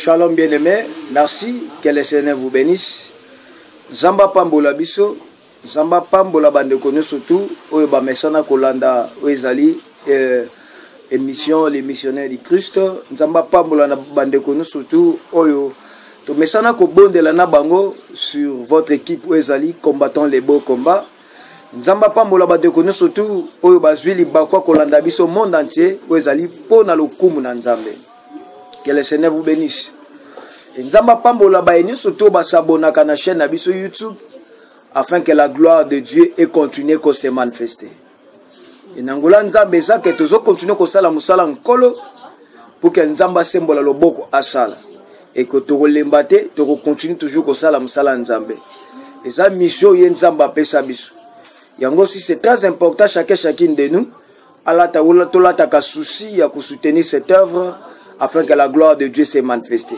Shalom bien-aimés, merci, que le Seigneur vous bénisse. Zamba Pambola Biso, Zamba Pambola Bandekone surtout, Oeba Mesana Kolanda, Oezali, émission, les missionnaires du Christ. Zamba Pambola Bandekone surtout, Oyo. To Mesana Kobonde la Nabango sur votre équipe Oezali, combattant les beaux combats. Zamba Pambola Bandekone surtout, Oeba Zwili Bakwa Kolanda Biso, monde entier, Oezali, Pona Lokumu Nanzambe. Que le Seigneur vous bénisse. Nzamba Pambola Baeni surtout s'abonner à la chaîne sur YouTube afin que la gloire de Dieu ait continué à se manifester. Et Nangola Nzamba ça que toujours continuer à sala musala nkolo pour que Nzamba sembola loboko asala et que tu relembate tu continues toujours à sala musala Nzambe. Et ça mission y Nzamba pesa biso. Yango si c'est très important chacune de nous ala ta wala tola ta souci à soutenir cette œuvre afin que la gloire de Dieu se manifeste.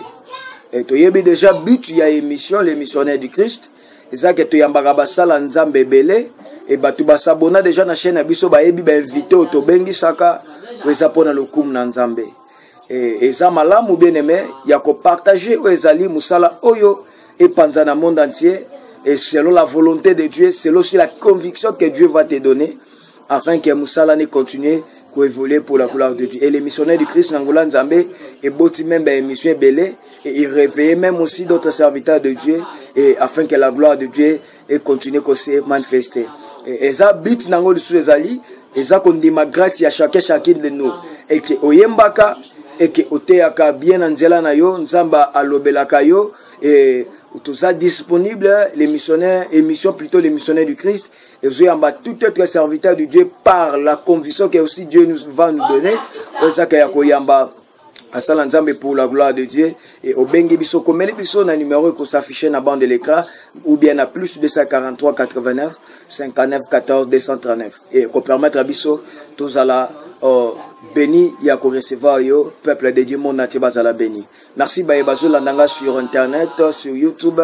Et tu as déjà but, il y a émission, les missionnaires du Christ. Et ça que tu y as sala nzambe belé. Et tu as s'abonner déjà dans la chaîne Abiso, tu as invité au Tobengi Saka, ou ça pour le koum nzambe. Et ça malam ou bien aimé, il y a qu'à partager ou ezali musala oyo et pendant le monde entier. Et selon la volonté de Dieu, c'est aussi la conviction que Dieu va te donner afin que musala ne continue pour évoluer pour la gloire de Dieu. Et les missionnaires du Christ Nangola Nzambe et boti même émission belé et ils réveillent même aussi d'autres serviteurs de Dieu et afin que la gloire de Dieu et continue à se manifester. Et ça but Nangola sous les alliés et ça qu'on dit ma grâce à chacune de nous et que oyembaka et que oteaka bien anzela na yo Nzamba alobelaka yo et tout ça disponible les missionnaires émission plutôt les missionnaires du Christ. Et vous avez tout être serviteur de Dieu par la conviction que aussi Dieu nous va nous donner. C'est ça qu'il y a koyamba asala nzambe pour la gloire de Dieu. Et au bengi biso komeli biso na numéro que s'affiche na bande de l'écran ou bien à plus de 243 89 59 14 239. Et qu'on permettre à biso tous à la béni ya ko recevoir yo peuple de Dieu mon natie bazala béni. Merci baye bazo landanga sur internet, sur YouTube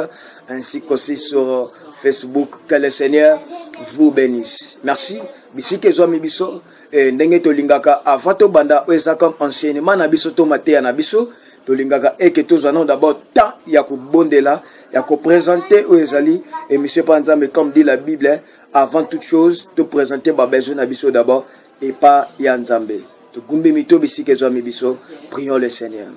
ainsi qu'aussi sur Facebook. Que le Seigneur vous bénisse. Merci. Bisi ke zo mi biso ndenge to lingaka avant to banda oza comme enseignement na biso to matéya na biso to lingaka et que tous allons d'abord temps ya ko bondela ya ko présenter oezali et monsieur Panzambe comme dit la Bible avant toute chose te présenter ba besoin na biso d'abord et pas ya Nzambe. To gumbi mito bisi ke zo mi biso. Prions le Seigneur.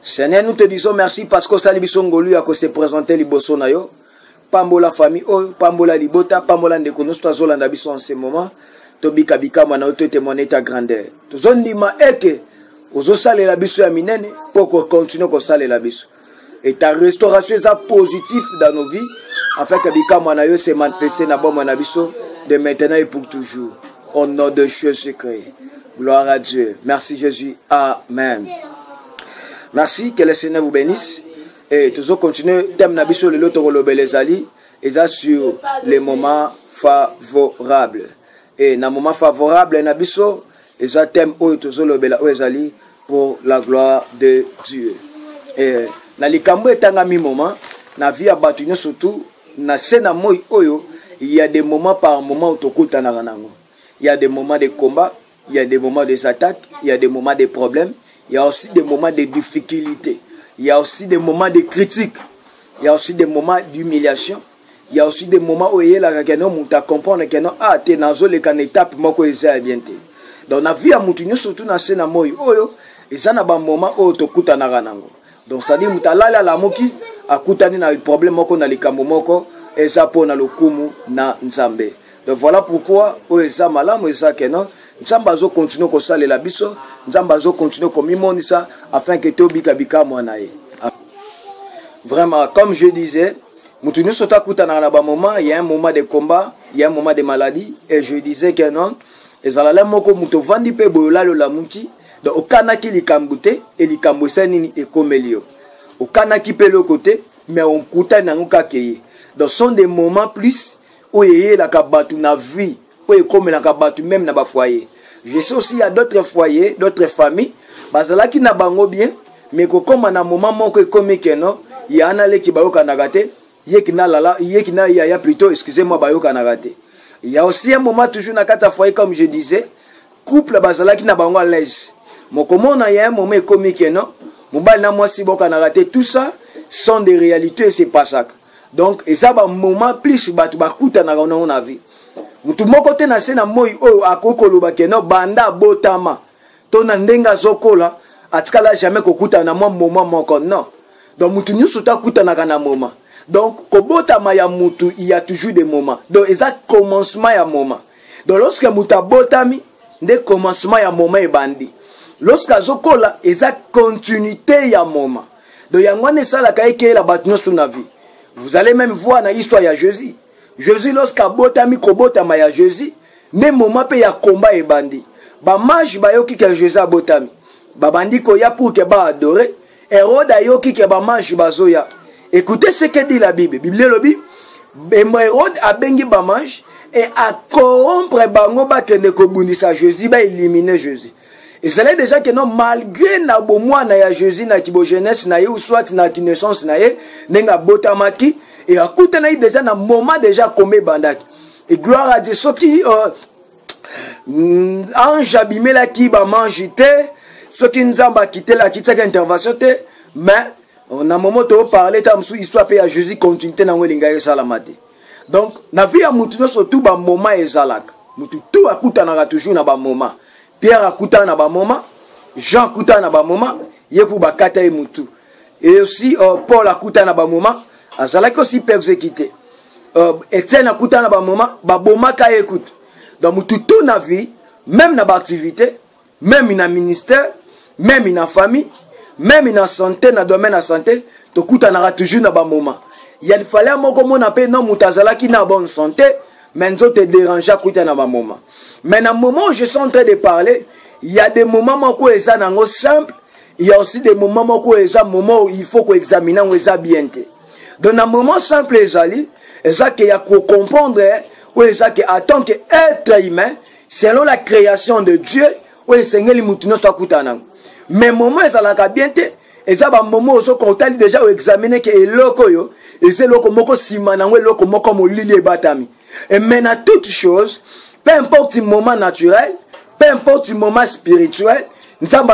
Seigneur, nous te disons merci parce que sali biso ngolu ya ko se présenter liboso na yo. Pambola famille, Pambola libota, Pambola ndekonos, Tazolanda biso en ce moment. Tobika bika mana oto témoigner ta grandeur. Tozondima eke, ozo sale la biso ya minene, pour qu'on continue qu'on sale la biso. Et ta restauration est positive dans nos vies, afin que bika mana yo se manifester na bon mana biso, de maintenant et pour toujours. Au nom de Jésus-Christ. Gloire à Dieu. Merci Jésus. Amen. Merci, que le Seigneur vous bénisse. Et toujours continuer thème nabiso le loto belezali et ça sur les moments favorables et na moment favorable nabiso et ça thème oyo toujours le bela ezali pour la gloire de Dieu et na likambo etanga mi moment na vie abatunyo surtout na sena moi oyo il y a des moments par moment utokuta na ranango il y a des moments de combat, il y a des moments des attaques, il y a des moments de problèmes, il y a aussi des moments de difficultés. Il y a aussi des moments de critique. Il y a aussi des moments d'humiliation. Il y a aussi des moments où il y a la question où tu comprends que non ah tu es dans une étape moi que c'est bien té. Donc na vie à mutunyo surtout na sena moi oyo et ça na ba moment où to kuta na ranango. Donc ça dit mutalala la moki akutani na problème moko na likambo moko et ça pona lokumu na Nzambe. Donc voilà pourquoi o ça malamu ça que non Nzamba zo continue ko sale la biso, Nzamba zo continue ko mimonisa afin que to bika bika mwanae. Vraiment comme je disais, mutunu sota kutana na ba moment, il y a un moment de combat, il y a un moment de maladie et je disais que non, ezala moko muto vandi pe boyola lo la muki, donc okana ki likambute et likambose nini ekomelio. Okana ki pe le côté, mais on kuta na ngokakeye. Donc sont des moments plus où yeye la kabatu na vie. Comme la kabatu même na ba foyer. Je sais aussi il y a d'autres foyers, d'autres familles, bazala qui na bango bien, mais que comme na moment moko comme que non, il y a un qui bayoka na gâté, yekina lala, yekina ya plutôt excusez-moi bayoka na gâté. Il y a aussi un moment toujours na kata foyer comme je disais, couple bazala qui na bango à l'aise. Mon comment il y a un moment comme que non, mobali na mwasi boka na raté, tout ça sont des réalités, c'est pas ça. Donc et ça ba moment plus batu bakuta na na vie. Mutu moko te na sena moi o akokolo bakeno banda botama. Tona ndenga zokola atikala jamais kokuta na moment moko non. Donc mutu nyusu ta kuta na kana moment. Donc kobotama ya mutu il y a toujours des moments. Donc ça commencement ya moment. Donc lorsque muta botami nde commencement ya moment e bandi. Lorsque zokola ça continuité ya moment. Donc yangwane sala kaike la batnos tout na vie. Vous allez même voir dans l'histoire de Jésus. Jésus, lorsqu'à botami kobotama ya Jésus, ne moment pe ya combat et bandi. Ba mage ba yoki ke Jésus a botami. Ba bandi ko ya pour que ba adorer. Hérode a yoki ke ba mage bazoya. Écoutez ce que dit la Bible. Bible le dit, Hérode a bengi ba mage et a corrompre bango ba kende ko bundisa Jésus ba éliminer Jésus. Et c'est là déjà que non, malgré na bomwana ya Jésus na kibo jeunesse na ye ou soit na naissance na ye, nenga botamaki et à côté na déjà na moment déjà comme bandaki. Et gloire à Dieu, ceux qui ange abimé la qui ba mangité, ceux qui nous ont quitté la qui cette intervention té, mais on a moment de parler tam sous histoire pe à Jésus continuité na welinga salamate. Donc na vie à mutu surtout ba moment ezalak. Mutu tout akuta na toujours na ba moment. Pierre akuta na ba moment, Jean akuta na ba moment, yeku bakata e mutu. Et aussi Paul akuta na ba moment, azalaki aussi persécuté. Etienne akuta na ba moment, ba bomaka écoute. Donc mutu tout na vie, même na ba activité, même na ministère, même na famille, même na santé, na domaine de santé, to kuta na toujours na ba moment. Il fallait moko mona pe non mutazalaki na bonne santé, mais nous te déranger kuta na ba moment. Mais dans le moment où je suis en train de parler, il y a des moments où ils sont simples, il y a aussi des moments où il faut qu'on examine où ils sont bien. Donc dans le moment simple, il y a qu'on comprendre où ils sont en tant qu'être humain, selon la création de Dieu, où ils sont en mais moment ils sont bien, il y a des moments où on t'a déjà examiné que les locaux, et c'est locaux moko simana, locaux moko mo lili batami. Et maintenant toute chose, peu importe le moment naturel, peu importe le moment spirituel, nous sommes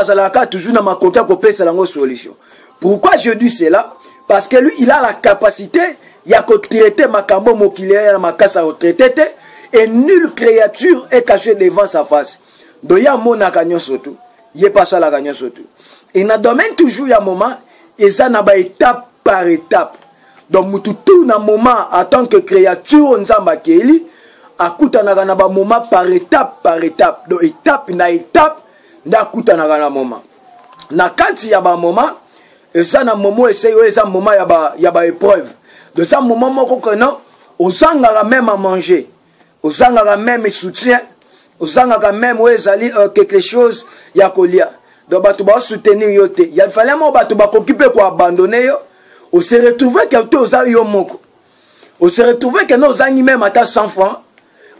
toujours dans ma côté à la solution. Pourquoi je dis cela? Parce que lui, il a la capacité, il a traité ma cambo mokilière, ma casse à retraiter, et nulle créature est cachée devant sa face. Donc il y a mon gagnon surtout, il n'y a pas ça la gagnon surtout. Et dans le domaine toujours, il y a un moment, et ça n'a pas étape par étape. Donc tout dans moment, en tant que créature, on s'en bakeli. Akutanaka na ba moment par étape. Donc étape na étape, na akutanaka na moment. Na kati ya ba moment, et ça na moment essaye ça moment ya ba épreuve. De ça moment moko kono, osangaka même à manger. Osangaka même soutien, osangaka même ezali quelque chose ya kolia. Donc batu ba soutenir yote. Il fallait mo batu ba s'occuper ko abandonner yo. On se retrouver que to oza yo moko. On se retrouver que nos zangi même ata 100 francs.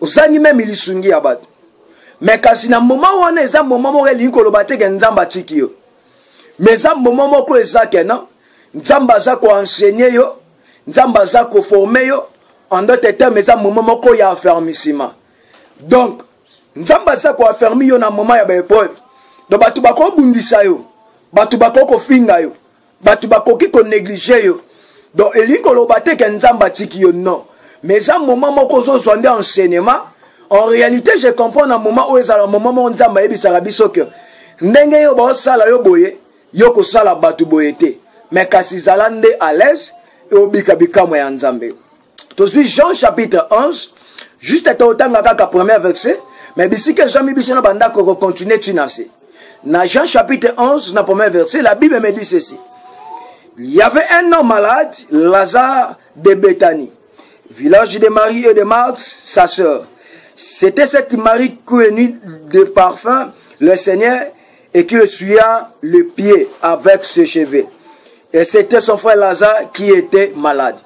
Osani même il sungi abat. Mais quand c'est un moment où on est un moment où il kolobate que nzamba tiki yo. Mais un moment où eza que non, nzamba za ko enseigner yo, nzamba za ko former yo, en d'autres termes mais un moment où il y a affermissement. Donc nzamba za ko affermi yo na moment ya ba épreuve. Donc batu bako bundisa yo, batu bako ko finga yo, batu bako ki ko négliger yo. Donc il kolobate que nzamba tiki yo non. Mais à un moment où on a un enseignement, en réalité, je comprends à un moment où on a un moment où on a un que ndenge yo ba sala yo boye, yo ko sala batu boyete. Mais kasi zalande à l'aise, et obika bika mo ya nzambe. To suis Jean chapitre 11, juste à autant kaka premier verset, mais d'ici que Jean mi bisona banda ko continuer tunase. Na Jean chapitre 11, na premier verset, la Bible me dit ceci. Il y avait un homme malade, Lazare de Béthanie, village de Marie et de Marthe, sa sœur. C'était cette Marie connue de parfum, le Seigneur, et qui essuya le pied avec ses cheveux. Et c'était son frère Lazare qui était malade.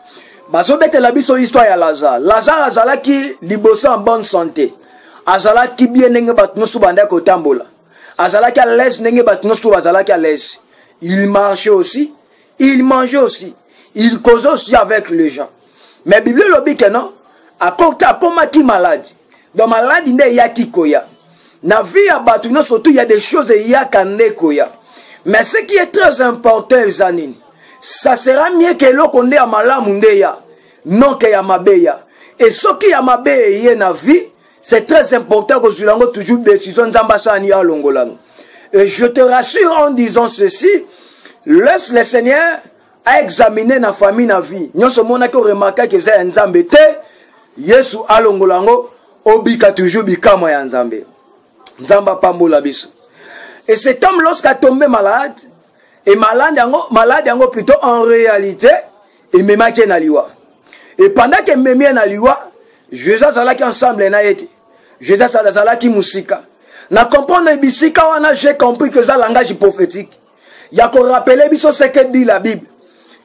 Bazobete la biso histoire ya Lazare. Lazare azala qui liboso en bonne santé. Azala qui bien nenge batnosu banda ko tambola. Azala qui à l'aise nenge batnosu azala qui à l'aise. Il marchait aussi, il mangeait aussi, il causait aussi avec les gens. Mais Bible le dit que non, à koma qui malade. Dans maladie il y a qui koya. Na vie à batu surtout il y a des choses il y a kane koya. Mais ce qui est très important, Zanini, ça sera mieux que l'eau qu'on ait à malamundeya, non que yamabeya. Et ce qui yamabeya na vie, c'est très important que je l'ai toujours décision d'ambassani à Longolano. Et je te rassure en disant ceci, laisse le Seigneur à examiner na famille na vie. Nous sommes remarqué que c'est un Nzambe te, Yesu à Longolango, obika toujours bikamo ya Nzambe. Nzamba pambola biso. Et cet homme, lorsqu'il est tombé malade, et malade yango plutôt en réalité, il me manquait na liwa. Et pendant qu'il me met na liwa, Jésus qui ensemble na été. Jésus qui musika. Na comprendre bisika wana, j'ai compris que ça langage prophétique. Il y a qu'on rappeler biso ce que dit la Bible,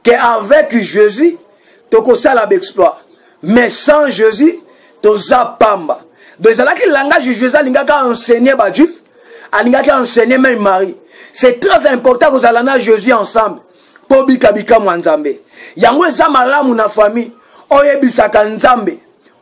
que avec Jésus, toko sala exploit. Mais sans Jésus, toza pamba. Donc c'est là que le langage de Jésus a enseigné ba Juif, a enseigné même Marie. C'est très important que vous allez Jésus ensemble. Pour bikabika mwanzambe. Yango eza malamu na famille, oyebisaka nzambe.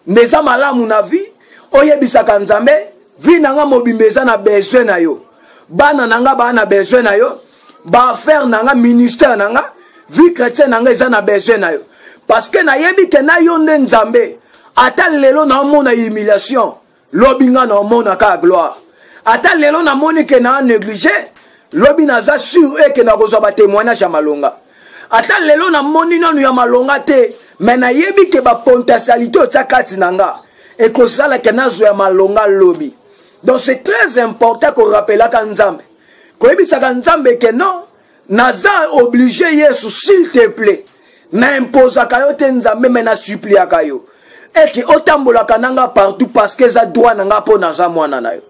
Neza malamu na vie, oyebisaka nzambe, vie nanga mobimeza na besoin na yo. Bana nanga ba na besoin na yo, ba faire nanga ministère nanga, vie chrétienne nanga eza na besoin na yo. Parce que na yebi ke na yo nzambe, ata lelo na mona humiliation, lobinga na mona ka gloire. Ata lelo na moni ke na négligé, lobi na za sur e ke na kozwa ba témoignage ya malonga. Ata lelo na moni nanu ya malonga te, mais na yebi ke ba potentialité ota kati nanga e kozala ke na zo ya malonga lobi. Donc c'est très important qu'on rappelle à Nzambe. Ko yebisaka Nzambe ke non, naza obligé Yesu s'il te plaît. Na imposaka yo te Nzambe mais na suppliaka yo. Et que otambolaka nanga partout parce que za droit nanga po naza mwana na yo.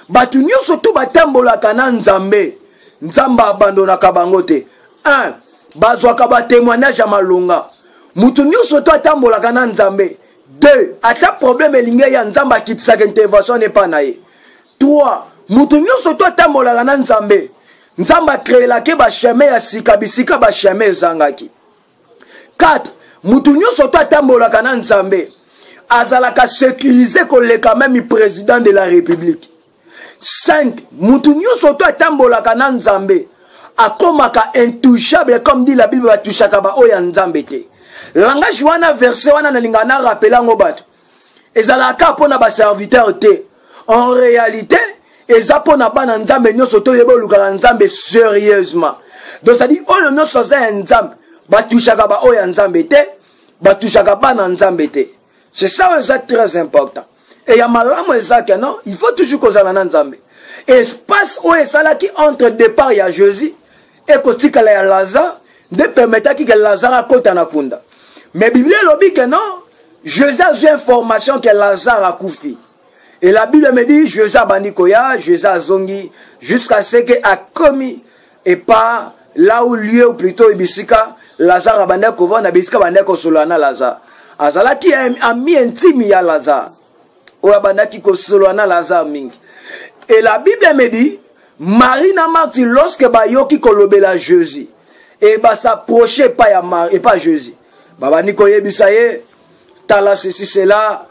Batu nyonso tu batambolaka na Nzambe. Nzambe abandonaka bango te. 1. Bazwaka ba témoignage ya malonga. Mutu nyonso tu atambolaka na Nzambe. 2. Ata problème elinge ya Nzambe akitisaka intervention ne pa na ye. 3. Mutu nyonso tu atambolaka na Nzambe. Nzambe akreelaki ba chemin ya sika bisika ba chemin ezangaki. 4. Mutu nyonso tu atambolaka na Nzambe. Azalaka sécurisé koleka même président de la République. 5. Mutu nyonso tu atambolaka na Nzambe. Akomaka intouchable comme dit la Bible batouchaka ba oya Nzambe te. Langage wana verset wana na lingana rappela ngo bato. Ezalaka pona ba serviteur te. En réalité, eza pona bana Nzambe nyonso to yeba lukaka Nzambe sérieusement. Donc ça dit oyo nyonso za Nzambe batouchaka ba oya Nzambe te, batouchaka bana Nzambe te. C'est ça c'est très important. Et ya malamu ezaka non, il faut toujours kozala na Nzambe. Espace où est ça qui entre départ ya Jésus et kotikala ya Lazare de permettre que Lazare akota na kunda. Mais Bible lobi que non, Jésus a eu information que Lazare a koufi. Et la Bible me dit Jésus bandikoya, Jésus a zongi jusqu'à ce que a commis et pas là où lieu ou plutôt ibisika Lazare a bandé ko vona bisika bandé ko solana Lazare. Azala qui a ami intime ya Lazare. Ou abandaki ko solana Lazare mingi. Et la Bible me dit, Marie n'a marti lorsque bayoki kolobela Jésus. Et bah s'approcher pas ya Marie et pas Jésus. Baba niko yebisaye, tala ceci cela,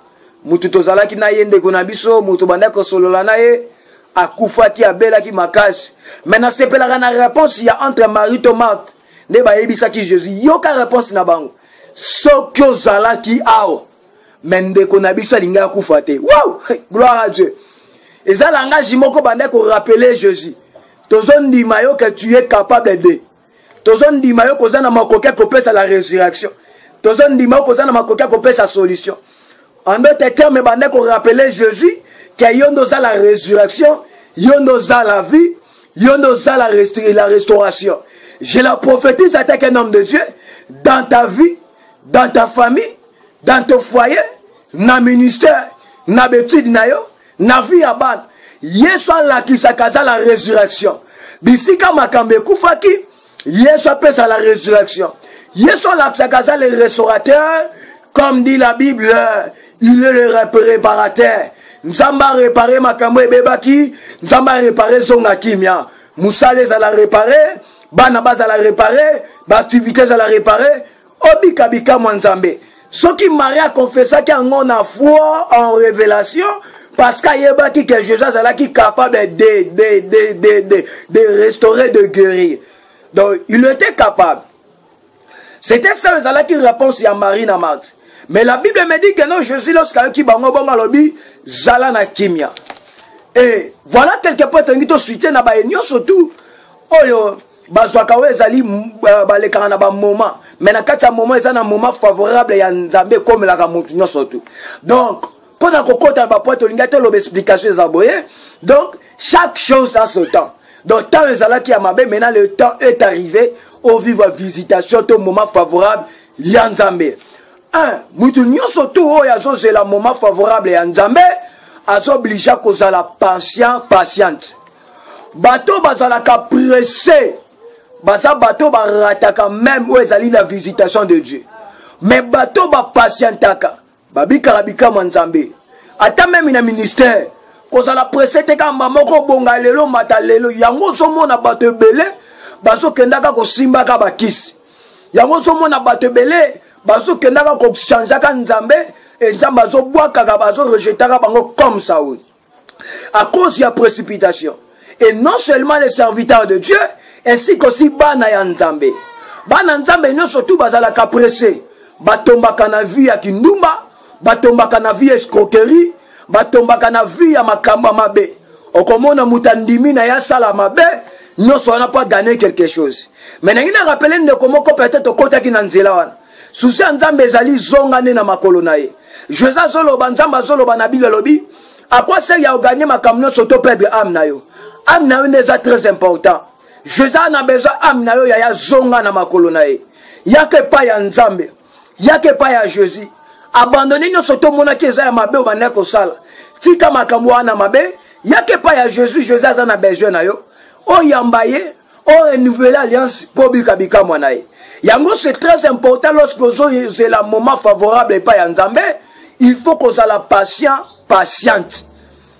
mutu tozala ki na yende konabiso, mutu banda ko solola na ye, akufa ki abela ki makasi. Maintenant c'est pela na réponse il y a entre Marie et Marthe. Ne ba yebisa ki Jésus, yoka réponse na bango. Sokyo zala ki ao. Mende konabiso linga akufa te. Wow! Gloire à Dieu. Et ça, langage moko bande ko rappeler Jésus. Tozon di mayo que tu es capable de. Tozon di mayo ko zana makoke ko pesa la résurrection. Tozon di mayo ko zana makoke ko pesa solution. En d'autres termes, bande ko rappeler Jésus que yondo za la résurrection, yondo za la vie, yondo za la restauration. Je la prophétise à qu'un homme de Dieu dans ta vie, dans ta famille, dans ton foyer, na ministère, na bétude na yo. Na vie ya bana Yesu alakisaka la résurrection bisika makambe kufaki Yesu apesa la résurrection. Yesu alakisaka le restaurateur comme dit la Bible, il est le réparateur. Nzamba réparer makambo ebebaki, nzamba réparer zonga kimia, musale za la réparer, bana baza la réparer, ba activité za la réparer, obika bika mwanzambe. Ce qui Maria confessa qu'on a foi en révélation parce qu'il que Jésus est capable de restaurer, de guérir. Donc, il était capable. C'était ça, qui réponse à Marie na Marthe. Mais la Bible me dit que non, Jésus, lorsqu'il qui bango bango lobby, zala na kimia. Et voilà quelque part, tu as suité na ba surtout. Oyo, bazwakawe ezali balekana na ba moment. Mais na kati ya moment, ezana moment favorable ya Nzambe comme la kamutu surtout. Donc, pendant qu'on compte à ba pote, on a l'explication des aboyés. Donc, chaque chose a son temps. Donc, tant ezala qui a mabé, maintenant le temps est arrivé. Au vivre visitation, tout moment favorable, ya Nzambe. Mutu surtout, c'est le moment favorable ya Nzambe. Azo obligé à cause la patiente. Bateau bazala ka pressé. Bateau barataka même où ezali la visitation de Dieu. Mais bateau ba patientaka. Babi karabika Nzambe. Ata même na ministère. Cause la pressé te kamba moko bonga lelo mata lelo. Yango somo na bateau belé. Bazo kendaka ko simbaka bakisi. Yango somo na bateau belé. Bazo kendaka ko changeaka Nzambe. Et Nzambe bazo boaka bazo rejetaka bango comme ça. À cause de la précipitation. Et non seulement les serviteurs de Dieu, ainsi qu'aussi Bana ya Nzambe. Bana Nzambe non surtout bazala ka pressé. Batombaka na vie ya kindumba, batombaka na vie escroquerie, batombaka na vie ya makamba mabe. Okomona mutandimi na ya sala mabe, non so n'a pas gagné quelque chose. Mais n'ina rappelé ne komoko peut-être kota ki na nzela wana. Susi Nzambe ezali zongane na makolo na ye. Jésus zolo banzamba zolo banabile lobi. À quoi sert ya gagner makamno soto perdre âme na yo? Âme na yo n'est très important. Jésus a besoin âme na yo ya zonga na makolo na ye. Yake pa ya Nzambe. Yake pa ya Jésus. Abandonner nous soto mona ki eza ya mabe obanda ko sala. Tika makambo wana mabe. Yake pa ya Jésus, Jésus a besoin na yo. O yambaye, o renouveler alliance pour bika mwana ye. Yango c'est très important lorsque c'est le moment favorable et pas ya Nzambe. Il faut qu'on soit la patiente.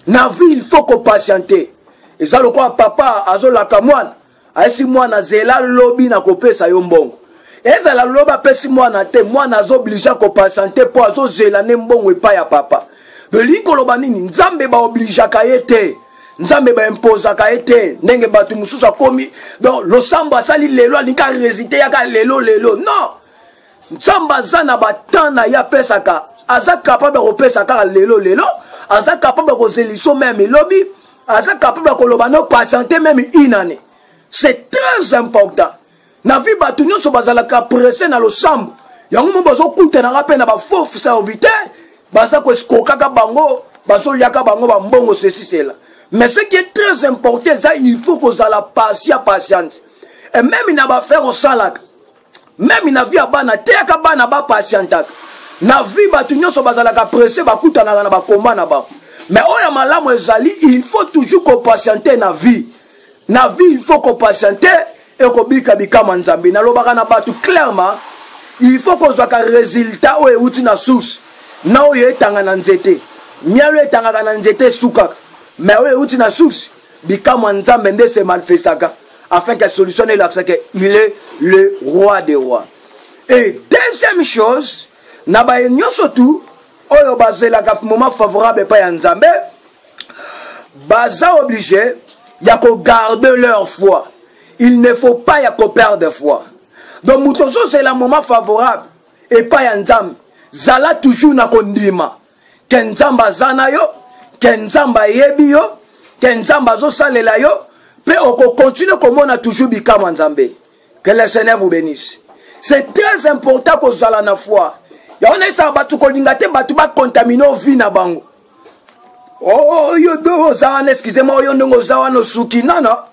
Na vie, il faut qu'on patiente. Et ça, le quoi, papa, azo la kamwan. Aesi moi na zela lobby na kopesa yo mbongo. Et ça, la loba pesi moi na te, moi na zo obligé qu'on patiente pour azo zela ne mbongo et pas ya papa. De l'ikoloba nini, Nzambe ba obligé ka yete. Nzambe ba impose ka yete. Nenge batu mususa komi. Donc, le samba sali lelo, nika résiter yaka lelo. Non. Nzamba zana ba tana ya pesa ka. Aza capable de repérer car lelo aza capable de zéliso même lobby aza capable de kolobano patienter même une année. C'est très important. Na vie batu nyoso bazala ka pressé na lo sambo yango mo bazo kuta na rappel na ba faux serviteur baza ko skokaka bango bazo liaka bango ba mbongo ceci cela. Mais ce qui est très important ça il faut que ça la patiente. Et même na ba faire au salak même na vie abana te ka bana ba patientaka. Na vie batu nyonso bazalaka pressé bakutana na bakoma na ba. Mais oya malamu ezali, il faut toujours qu'on patienter na vie. Na vie il faut qu'on patienter et qu'on bika Nzambe. Na lobaka na batu clairement, il faut qu'on soit un résultat ou euti na source. Na oye etanga na nzete. Mialo etanga na nzete suka. Mais oye euti na source, bika Nzambe nde se manifestaka afin que solutionne l'accès que il est le roi des rois. Et deuxième chose, Naba surtout, oyo bazela ka moment favorable pa ya Nzambe, baza obligé ya ko garder leur foi. Il ne faut pas ya ko perdre foi. Donc mutozo c'est le moment favorable et pas ya Nzambe. Zala toujours na kondima. Ken Nzamba zana yo, ken Nzamba yebi yo, ken Nzamba zo salela yo, pe oko continue comme on a toujours bikama Nzambe. Que le Seigneur vous bénisse. C'est très important que zala na foi. On est ça batu ko lingate batu ba contaminer vie na bango. Oh yo do zawana excusez-moi yo ndongo zawana suki nana.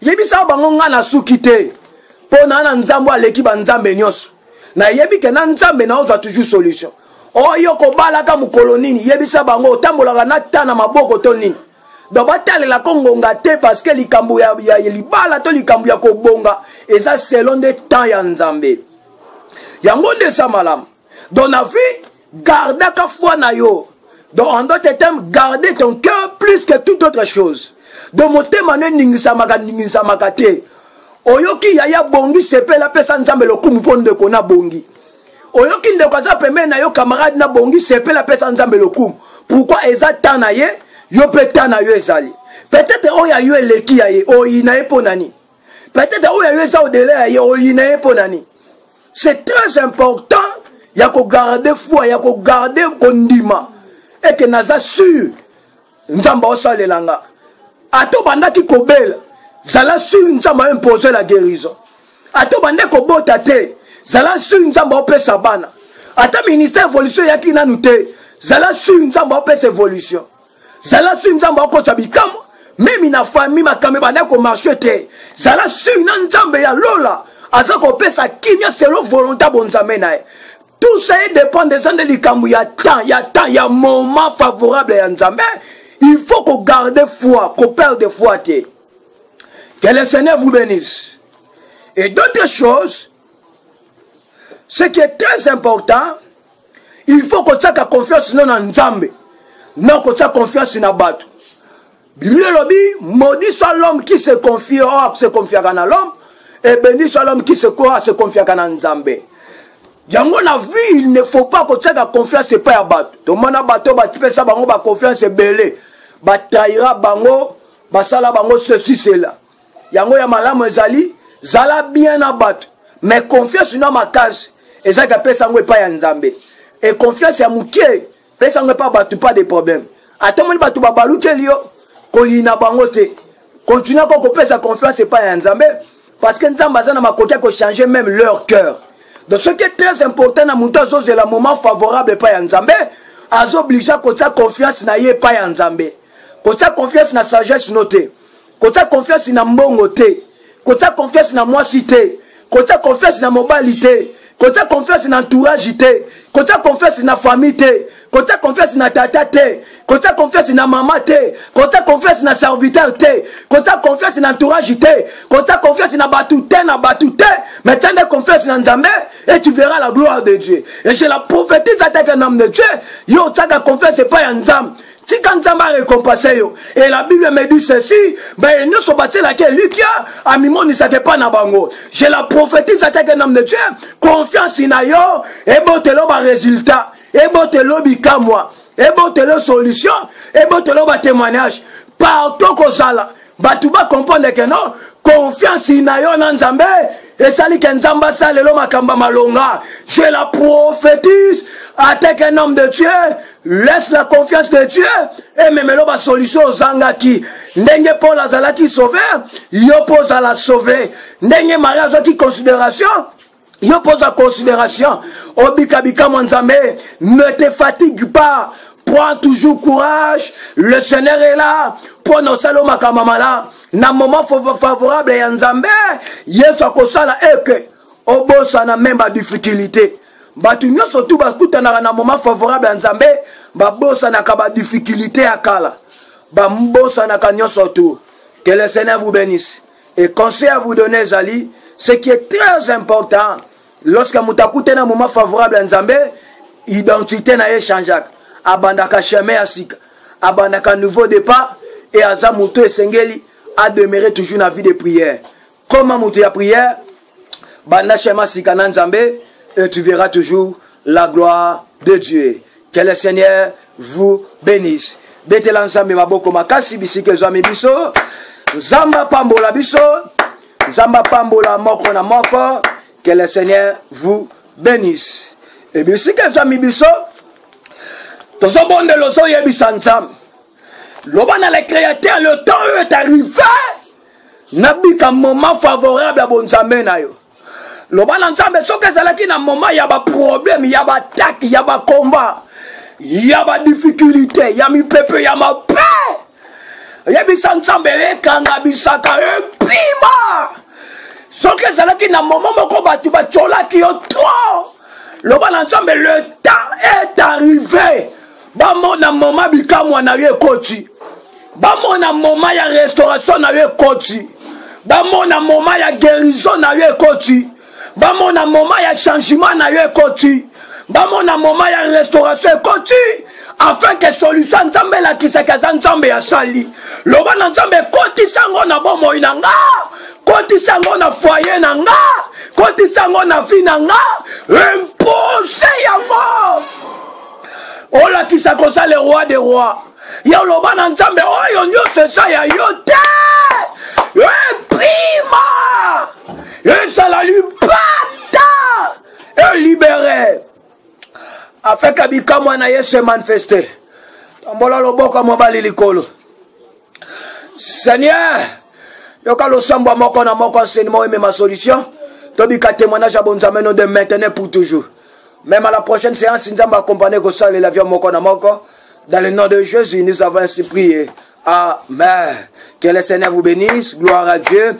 Yebi sa bango ngana suki te. Pona na Nzambo aleki ba Nzambe nyonso. Na yebi ke na Nzambe na oza toujours solution. Oh yo ko balaka mukolo nini yebi sa bango tambolaka na tana maboko to nini. Do batale la Congo ngate parce que likambo ya libala to likambo ya ko bonga et ça selon des temps ya Nzambe. Yango nde sa malamu. Dans la vie, garde ta foi na yo. Donc en d'autres termes, garder ton cœur plus que toute autre chose. De mon thème, ningisa makate. Oyoki yaya bongi sepe la pesa Nzambe lo kumponde kona bongi. Oyoki ndeko za pembe na yo camarade na bongi sepe la pesa Nzambe lo kum. pourquoi eza temps na ye yo pe temps na yo ezali peut-être oya yo eleki ya ye oyina ye ponani peut-être oya yo eza au-delà ya ye oyina ye ponani. C'est très important ya ko garder foi ya ko garder kondima et que naza sûr nzamba osalelanga ato bandaki kobela zala sûr nzamba imposer la guérison ato bande kobota te zala sûr nzamba opesa bana ata ministère évolution yaki nanu te zala sûr nzamba opesa évolution zala sûr nzamba okosa bikamo même na famille makame bande ko marcher te zala sûr na nzambe ya lola aza kopesa kimia selon volonté bonzambe na ye. Tout ça dépend des gens de likambu ya temps ya moment favorable ya nzambe. Il faut qu'on garde foi, qu'on perde foi. Que le Seigneur vous bénisse. Et d'autres choses, ce qui est très important, il faut qu'on ait confiance dans nzambe. Non qu'on ait confiance dans Batou. Bible lobby, maudit soit l'homme qui se confie, se confie à l'homme, et béni soit l'homme qui se confie à nzambe. Yango na vie, il ne faut pas que tu aies confiance c'est pas à battre. Tout le monde a battu, ça bango ba confiance c'est belé. Ba trahira bango, ba sala bango ceci cela. Yango ya malamu ezali, zala bien à battre. Mais confiance na ma case, eza ka pesa ngo pa ya nzambe. Et confiance ya mukie, pesa ngo pa battu pas de problème. Atomoni battu ba baluke lio, ko yina bango te. Continue ko pesa confiance c'est pas ya nzambe parce que nzamba za na makokia ko changer même leur cœur. Donc ce qui est très important dans mon temps, c'est le moment favorable pas Nzambe, à obliger qu'on ait confiance na ye pas Nzambe, qu'on ait confiance na sagesse noté, qu'on ait confiance na mbongoté, qu'on ait confiance na moissité, qu'on ait confiance na mobilité, qu'on ait confiance na entourage, qu'on ait confiance na famille, qu'on ait confiance na tata, qu'on ait confiance na maman, qu'on ait confiance na serviteur, qu'on ait confiance na entourage, qu'on ait confiance na batouté, mais tu as confiance na Nzambe et tu verras la gloire de Dieu. Et je la prophétise à ta nom de Dieu, yo tu as confiance c'est pas Nzambe. Si quand Nzambe a récompensé yo, et la Bible me dit ceci, ben nous sommes battus laquelle Lucia a mis mon n'était pas na bango. Je la prophétise à ta nom de Dieu, confiance na yo et bon te lo ba résultat, et bon te lo bikamwa, et bon te lo solution, et bon te lo ba témoignage. Partout qu'on sala, ba tu vas comprendre que non, confiance na yo na Nzambe. Et sali kenzamba salelo makamba malonga. Je la prophétise avec un homme de Dieu. Laisse la confiance de Dieu. Et même la solution aux zangaki. Ndenge Paul azalaki sauvé. Yo pose à la sauver. Ndenge mariage qui considération. Yo pose à considération. Obika bika Nzambe. Ne te fatigue pas. Prends toujours courage. Le Seigneur est là. Pour nos salons makamamala. Na moment favorable ya Nzambe. Yesu akosala eke. Obosa na même ba difficulté. Batu nyoso tu bakutana na moment favorable ya Nzambe. Ba bosa na ka ba difficulté akala. Ba mbosa na ka nyoso tu. Que le Seigneur vous bénisse. Et conseil à vous donner Zali. Ce qui est très important. Lorsque mutakute na moment favorable ya Nzambe. Identité na ye changeak. Abandaka chemin ya sika. Abandaka nouveau départ. Et Aza Mouto et Sengeli a demeuré toujours dans la vie de prière. Comment Mouto la prière? Banda Shema Sikana Nzambe et tu verras toujours la gloire de Dieu. Que le Seigneur vous bénisse. Bete l'ensemble maboko makasi bisike zami biso. Zamba pambola biso. Zamba pambola moko na moko. Que le Seigneur vous bénisse. Et bisike zami biso. Tozo bonde lozo yebisa Nzambe. L'obana le créateur, le temps est arrivé. Nabika moment favorable à bon Nzambe na yo. L'obana Nzambe soka zalaki na moment y a ba problème, y a ba attaque, y a ba combat, y a ba difficulté, y a mi pepe, y a ma paix. Y a bisa Nzambe ekanga bisaka epima. Soka zalaki na moment moko batu ba chola ki yo trop. L'obana Nzambe le temps est arrivé. Ba mon moment bikamwa na ye koti. Ba mon moment ya restauration na ye koti. Ba mon moment ya guérison na ye koti. Ba mon moment ya changement na ye koti. Ba mon moment ya restauration koti. Afin que solution Nzambe la kisaka Nzambe ya sali. Loba na Nzambe koti sango na bomo inanga. Koti sango na foyer nanga. Koti sango na vie nanga. Impose yango. Ola qui s'accroche le roi des rois. Ya loba na nzambe oyo nyo c'est ça ya yote. Prima. Et ça la lupata. Et libéré. Afin kabika mwana ye se manifester. Tambola loboko mobali likolo. Seigneur, yoka lo samba moko na moko enseignement et ma solution. Tobika témoignage à bonzameno de maintenant pour toujours. Même à la prochaine séance, nous allons accompagner Gossal et la vie moko na moko. Dans le nom de Jésus, nous avons ainsi prié. Amen. Que le Seigneur vous bénisse. Gloire à Dieu.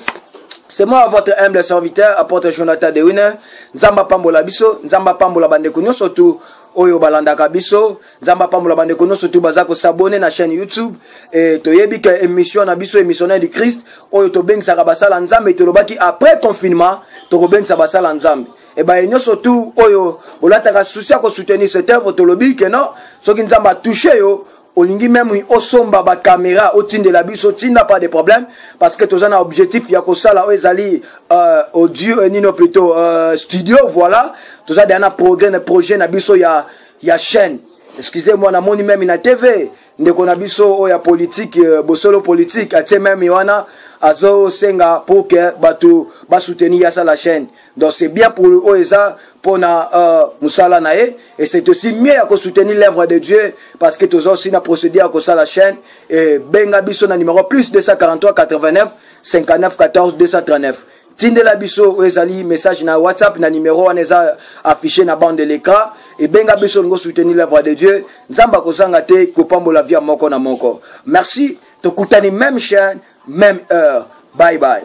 C'est moi, votre humble serviteur, apôtre Jonathan Dewine. Nzamba pambola biso, nzamba pambola bandeko nyo surtout oyo balandaka biso, nzamba pambola bandeko nyo surtout bazako s'abonner na chaîne YouTube et toyebi ke émission na biso émissionnaire du Christ oyo to bengisaka basala nzambe to lobaki après confinement to ko bengisa basala nzambe. Et ben nyo surtout oyo olataka souci ko soutenir cette œuvre to lobi ke non, soki nzamba touché yo olingi même osomba ba caméra otinde la biso tinda pas de problème parce que tous un objectif ya ko sala ezali audio nino plutôt studio voilà tous a dernier projet na biso ya chaîne excusez-moi na moni même na TV ndeko na biso o ya politique bosolo politique atie même wana azo senga pour que batu ba soutenir ça la chaîne donc c'est bien pour oeza pour na musala nae et c'est aussi mieux à soutenir l'œuvre de Dieu parce que tous aussi na procédé à ça la chaîne et benga biso na numéro plus 243 89 59 14 239 tinde la biso oezali message na WhatsApp na numéro aneza affiché na bande de l'écran et benga biso ngo soutenir l'œuvre de Dieu nzamba kozanga te kopambola via moko na moko merci to kutani même chaîne même heure bye bye.